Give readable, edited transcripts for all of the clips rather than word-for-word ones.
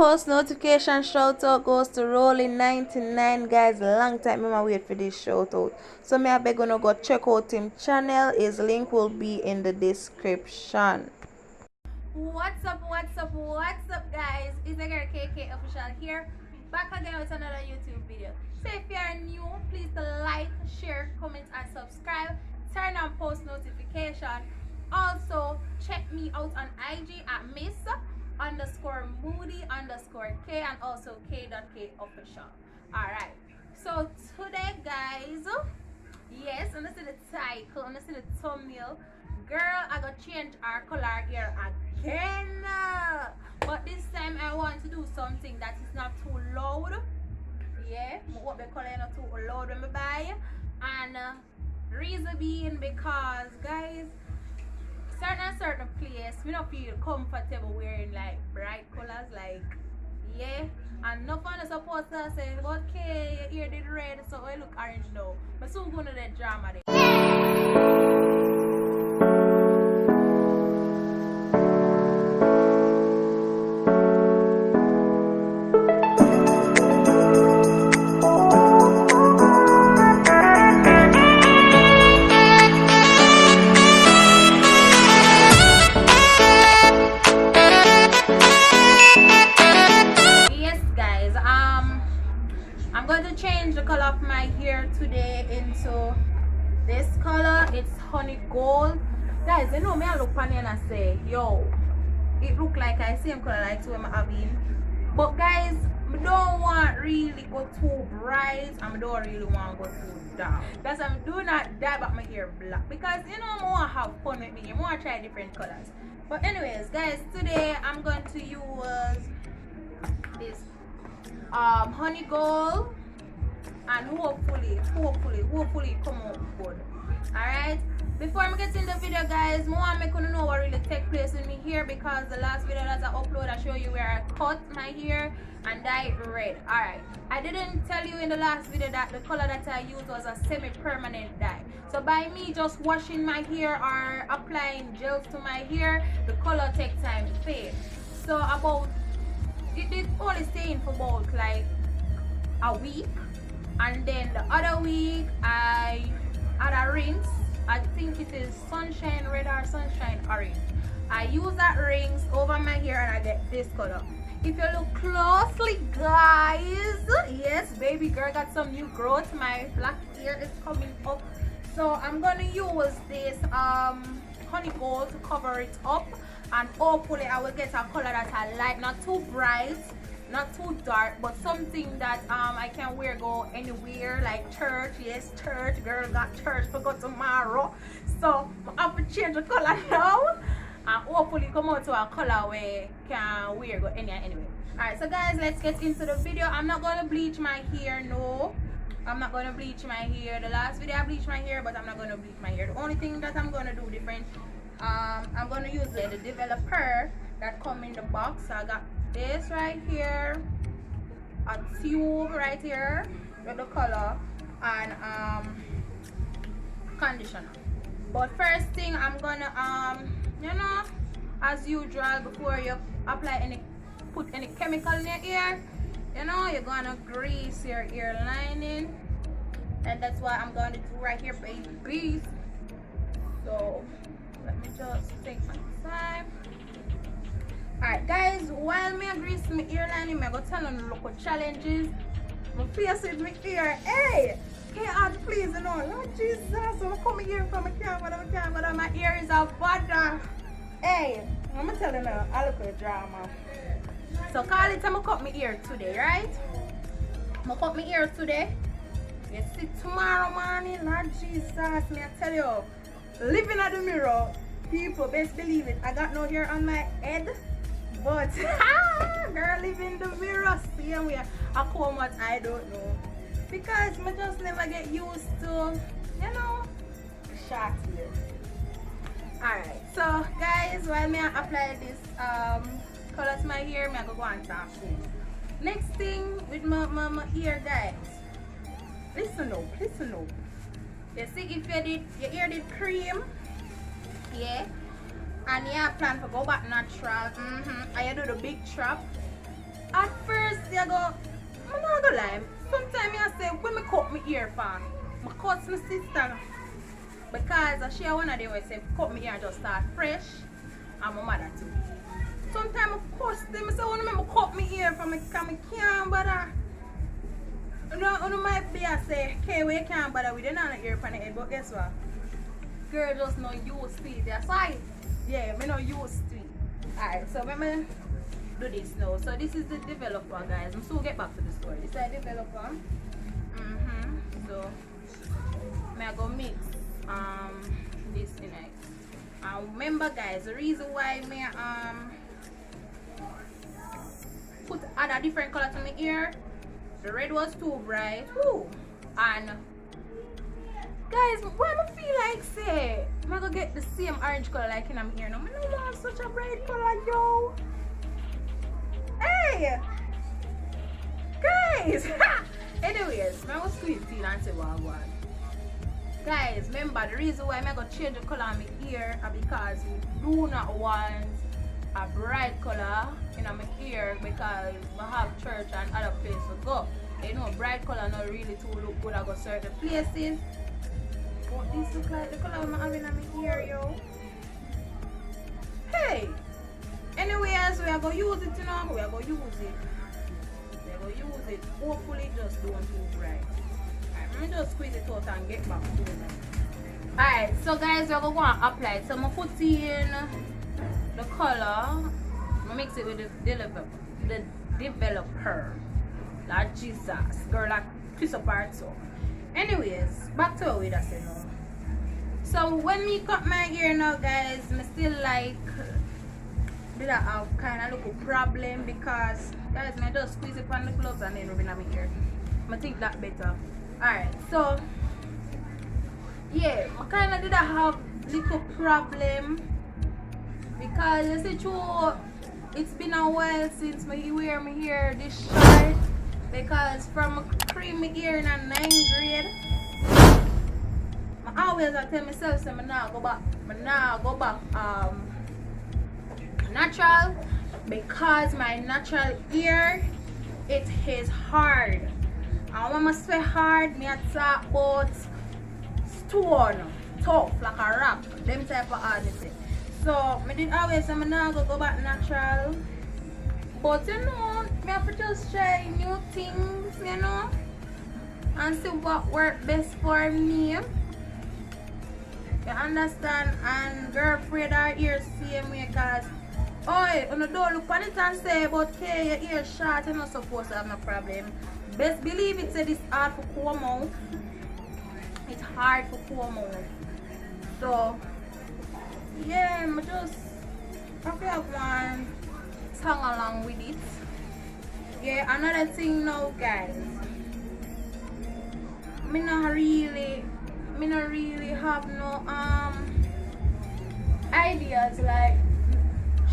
post notification shout out goes to Rolling 99, guys. Long time I wait for this shout out. So me I beg gonna go check out him channel. His link will be in the description. What's up, guys? It's the girl Kaykay official here, back again with another YouTube video. So if you are new, please like, share, comment and subscribe. Turn on post notification. Also check me out on IG at Miss_Moody_K and also K.K official. Alright, so today, guys, yes, and this is the title, and this is the thumbnail. Girl, I got change our color here again, but this time I want to do something that is not too loud. Yeah, what the color not too loud when I buy, and reason being because, guys, certain place we don't feel comfortable wearing like bright colors, like, yeah, and no fun is supposed to say, okay, your ear did red so I look orange now, but soon going to the drama there. I'm going to change the color of my hair today into this color. It's honey gold. Guys, you know me I look on and I say, yo, it look like I same color like two I'm having. But guys, I don't want really go too bright and I don't really want to go too dark. That's why I do not dye back my hair black, because you know I want to have fun with me. I want to try different colors. But anyways, guys, today I'm going to use this honey gold, and hopefully come out good. Alright, before I get in the video, guys, I want to make you know what really take place in me here, because the last video that I upload I show you where I cut my hair and dye it red. Alright, I didn't tell you in the last video that the color that I used was a semi-permanent dye. So by me just washing my hair or applying gels to my hair, the color takes time to fade. So about it did only stay in for about like a week, and then the other week I had a rinse. I think it is sunshine red or sunshine orange. I use that rinse over my hair and I get this color. If you look closely, guys, yes, baby girl got some new growth. My black hair is coming up, so I'm gonna use this honey gold to cover it up, and hopefully I will get a color that I like, not too bright, not too dark, but something that I can wear go anywhere, like church. Yes, church, girl got church for go tomorrow, so I have to change the color now and hopefully come out to a color where can wear go anywhere. Alright, so guys, let's get into the video. I'm not gonna bleach my hair, no, I'm not gonna bleach my hair. The last video I bleached my hair, but I'm not gonna bleach my hair. The only thing that I'm gonna do different, I'm gonna use the developer that come in the box. So I got this right here, a tube right here with the color, and conditioner. But first thing I'm gonna you know, as usual, before you apply put any chemical in your ear, you know, you're gonna grease your ear lining, and that's what I'm gonna do right here, babies. So let me just take my time. Alright, guys, while me grease my ear lining, I'm gonna tell them local challenges. My face with my ear. Hey, please, you know, Lord Jesus, I'm coming here from my camera, my ear is a bother. Hey, I'm gonna tell you now, I look at drama. So call it, I'm gonna cut my ear today, right? I'm gonna cut my ear today. You see tomorrow morning, Lord Jesus, me I tell you, living at the mirror, people best believe it, I got no hair on my head, but girl, live in the mirror, same way. I come what I don't know, because I just never get used to, you know, short hair. Alright, so guys, while me I apply this color to my hair, I go and talk. Next thing with my ear, guys, listen up. You see, if your ear did cream, yeah, and you plan to go back natural, and you do the big trap, see I go, I'm not gonna lie. Sometimes I say, when me cut my ear for, I cut my sister. Because she one of them will say, cut my ear and just start fresh. And my mother too. Sometimes I cuss them, I say, when I cut my ear for me, because I can't bother. You might be I say, okay, we can't bother with another ear for the head, but guess what? Girl just not used to it. That's why, yeah, me not used to it. Alright, so let me do this now. So this is the developer, guys. I'm still get back to the story. This is the developer. So I go mix this in it. Remember, guys, the reason why me put other different color to my ear, the red was too bright. Woo. And guys, when I feel like say I'm gonna get the same orange color like in my ear now. I don't want such a bright color, yo. Hey guys. Anyways, I was squeeze tea and say what I want. Guys, remember the reason why I'm gonna change the color on my ear is because we do not want a bright color in my ear because I have church and other places to go. You know, bright color not really too look good at go certain places. But this look like the color I'm having on my ear, yo. Hey! Anyways, we are going to use it, you know. We are going to use it. We are going to use it. Hopefully, just don't too bright. Alright, let me just squeeze it out and get back to it. Alright, so guys, we are going to apply it. So I'm going to put in the color. I'm going to mix it with the developer. Like Jesus. Girl, like twist apart so. Anyways, back to what we just said now. So when me cut my ear now, guys, I still like did I have kind of look a problem because guys, I just squeeze it on the gloves and then rub it on my ear. I think that better. Alright, so yeah, I kind of did have little problem because you see true, it's been a while since I wear my hair this short because from cream my ear in a 9th grade. I always tell myself so I now go back natural because my natural ear it is hard. And when I say hard, me talk about stone, tough like a rock, them type of hardness. So I did always say I now go back natural. But you know, me have to just try new things, you know, and see what works best for me. You understand? And girlfriend our ears same way because oh, you don't look on it and say but okay, your ear short, you're not supposed to have no problem. Best believe it said it's hard for comb out. It's hard for comb out. So yeah, I just probably have one song along with it. Yeah, another thing now guys. Me not really have no ideas like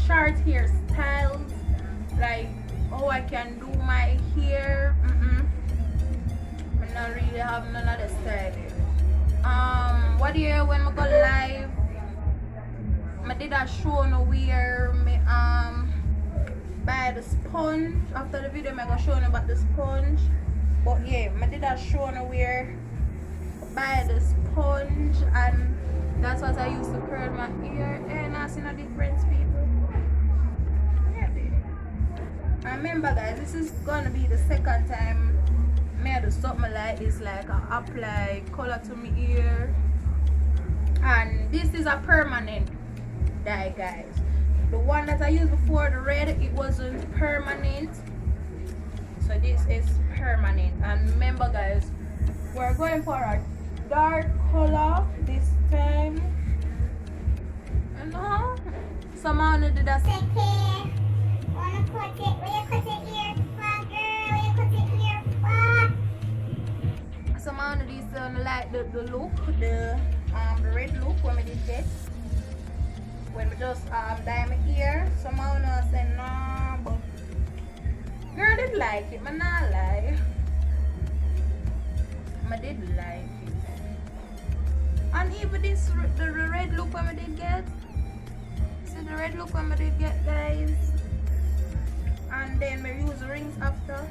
short hairstyles, like how I can do my hair. I not really have none of the style. What year when I go live, I did a show no where me buy the sponge. After the video, I'm gonna show you about the sponge. But yeah, I did a show no where buy the sponge and that's what I used to curl my ear and I see no difference people. Yeah, and remember guys, this is gonna be the second time I do something like this, like I apply color to my ear. And this is a permanent dye guys. The one that I used before, the red, it wasn't permanent. So this is permanent. And remember guys, we're going for a dark color this time. You know? Someone did that. Wanna cut it? Will you cut it here? Girl, will you cut it here? Someone did this like the look, the red look when we did get. When we just dye my ear. Someone said no, but girl did like it, man not lie. I did like it. And even this the red look when we did get. See the red look when we did get guys. And then we use earrings after.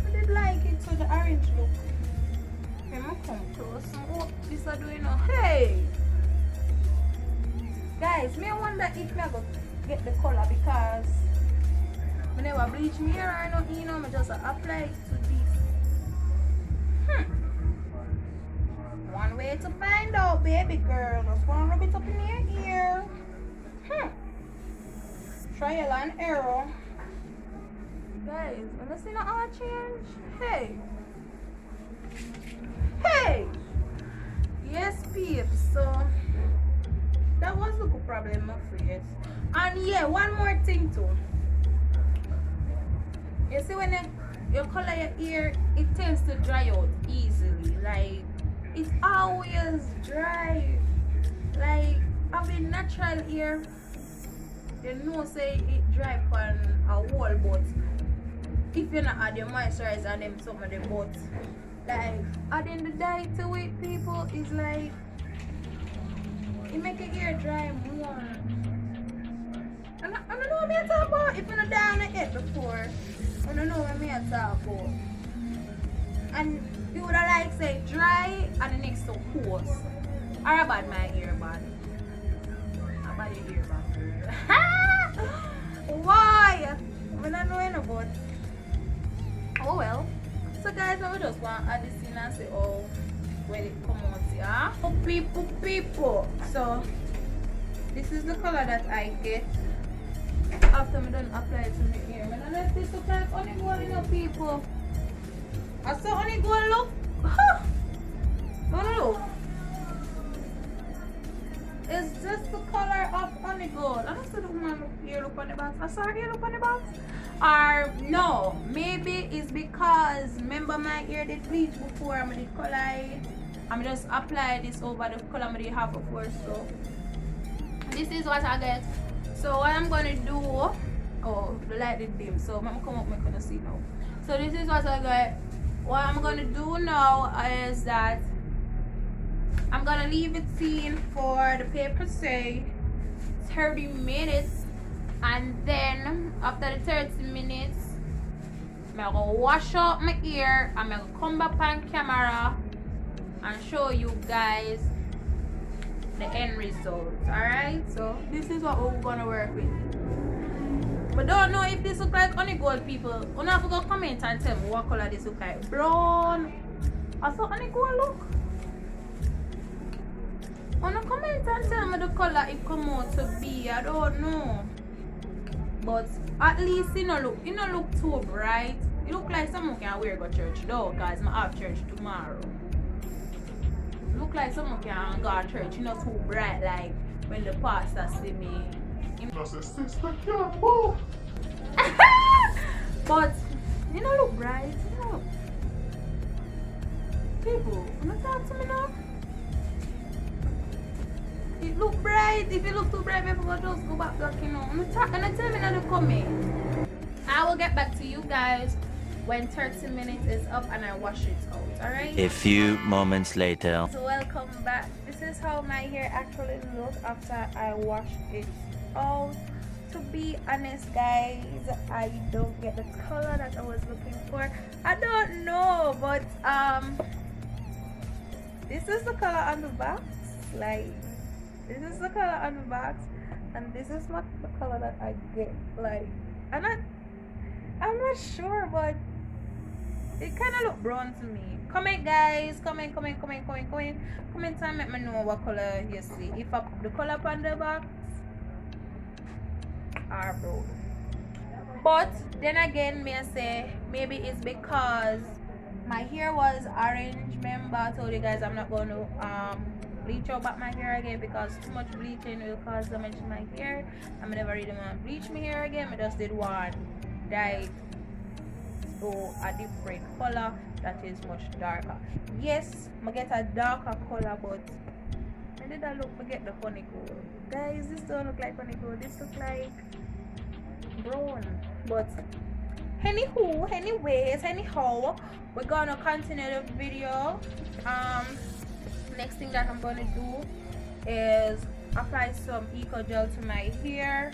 I did like it, so the orange look. Okay, I'm gonna come close. What this are doing now? Hey! Guys, me I wonder if I go get the color because I never bleach my hair or nothing, you know, I just apply it to this. One way to find out, baby girl. Just want to rub it up in your ear. Trial and error. Guys, when I see no all change, hey. Hey! Yes, peeps. So, that was the good problem, my friends. And yeah, one more thing too. You see when you color your ear, it tends to dry out easily. Like, it's always dry. Like, having natural ear, you know say it dry on a wall, but if you not add your moisturizer and them some of the but like adding the dye to it, people, is like it make your ear dry more. I don't know what I'm talking about. If you're not down on it before, I don't know what I'm talking about. And you would have like say dry and the next to coarse. Or about my ear bad. About your ear bad. Why? I don't know about. Oh well. So guys, I just want to add this in and say, oh, when it come out here. Oh, people. So this is the color that I get after I done apply it to my ear. And I let this look like honey gold, you know, people. I saw honey gold look. Look. It's just the color of honey gold. I don't see the woman ear look on the box. I saw her ear look on the box. Or no, maybe it's because remember my ear did bleach before I did color it. I'm just apply this over the color I did have before. So this is what I get. So what I'm gonna do, oh, the light is dim, so I'm gonna come up, I'm gonna see now. So this is what I got. What I'm gonna do now is that I'm gonna leave it seen for the paper say 30 minutes, and then after the 30 minutes I'm gonna wash out my ear. I'm gonna come back on camera and show you guys the end result. Alright, so this is what we're gonna work with. But don't know if this look like honey gold, people. You have to go comment and tell me what color this look like. Brown. I saw honey gold look. Wanna comment and tell me the color it come out to be. I don't know. But at least it no look too bright. It look like someone can wear go church though, guys. I have church tomorrow. Look like someone can go to church, you know, too bright like when the pastor see me. But you know look bright, you know. People, you know talk to me now. It look bright. If it look too bright, maybe we'll just go back black, you know. And tell me in the comment. I will get back to you guys when 30 minutes is up and I wash it out. Alright? A few moments later. So welcome back. This is how my hair actually looks after I wash it out. To be honest, guys, I don't get the color that I was looking for. I don't know, but this is the color on the box. Like, this is the color on the box, and this is not the color that I get. Like, I'm not sure, but it kind of look brown to me. Comment, guys. Comment and let me know what color you see. If the color on the box are brown. But then again, may I say maybe it's because my hair was orange. Remember I told you guys I'm not going to bleach out back my hair again because too much bleaching will cause damage to my hair. I'm never really want to bleach my hair again. I just did one dye to a different color that is much darker. Yes, I get a darker color, but I did I look forget the honey gold. Guys, this don't look like honey gold. This look like brown. But anyhow, we're gonna continue the video. Next thing that I'm gonna do is apply some eco gel to my hair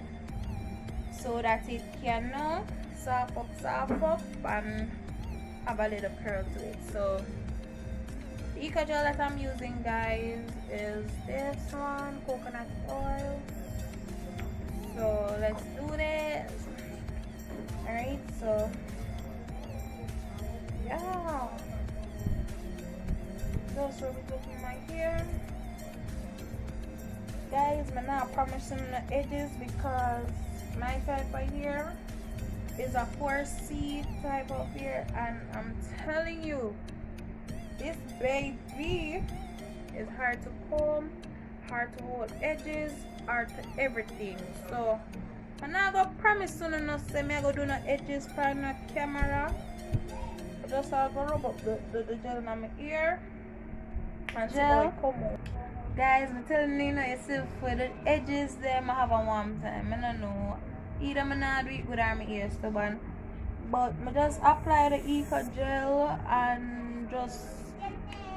so that it can soft up and have a little curl to it. So the eco gel that I'm using, guys, is this one, coconut oil. So let's do this. Alright, so yeah, just rub it in my hair, guys. I'm not promising the edges because my type of hair is a 4C type of hair, and I'm telling you, this baby is hard to comb, hard to hold edges, hard to everything. So I'm not gonna promise soon enough say me I go do no edges for no camera. I just I'll go rub up the gel in my ear and see how it come out. Guys, I'm telling you, you see for the edges there I have a warm time. I don't know. Either I'm not do it good or my ear stubborn. But I just apply the eco gel and just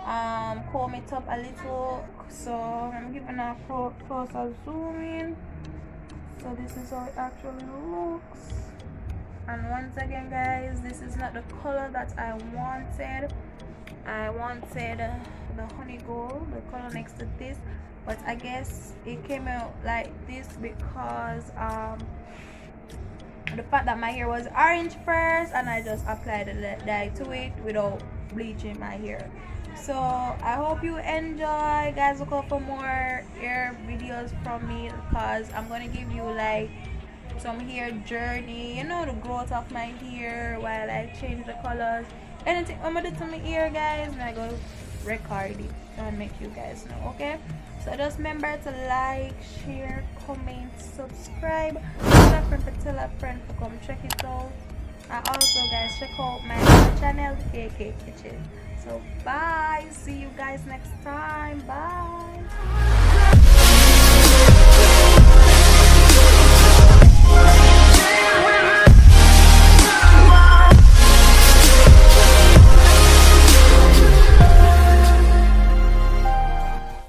comb it up a little. So I'm giving a closer zoom in. So this is how it actually looks. And once again, guys, this is not the color that I wanted. I wanted the honey gold, the color next to this, but I guess it came out like this because the fact that my hair was orange first, and I just applied the dye to it without bleaching my hair. So I hope you enjoy, guys. Look out for more hair videos from me because I'm gonna give you like some hair journey, you know, the growth of my hair while I change the colors. Anything I'm gonna do to my hair, guys, and I go record it and make you guys know. Okay, so just remember to like, share, comment, subscribe, tell a friend to come check it out. And also, guys, check out my other channel, Kaykay Kitchen. So bye, see you guys next time. Bye.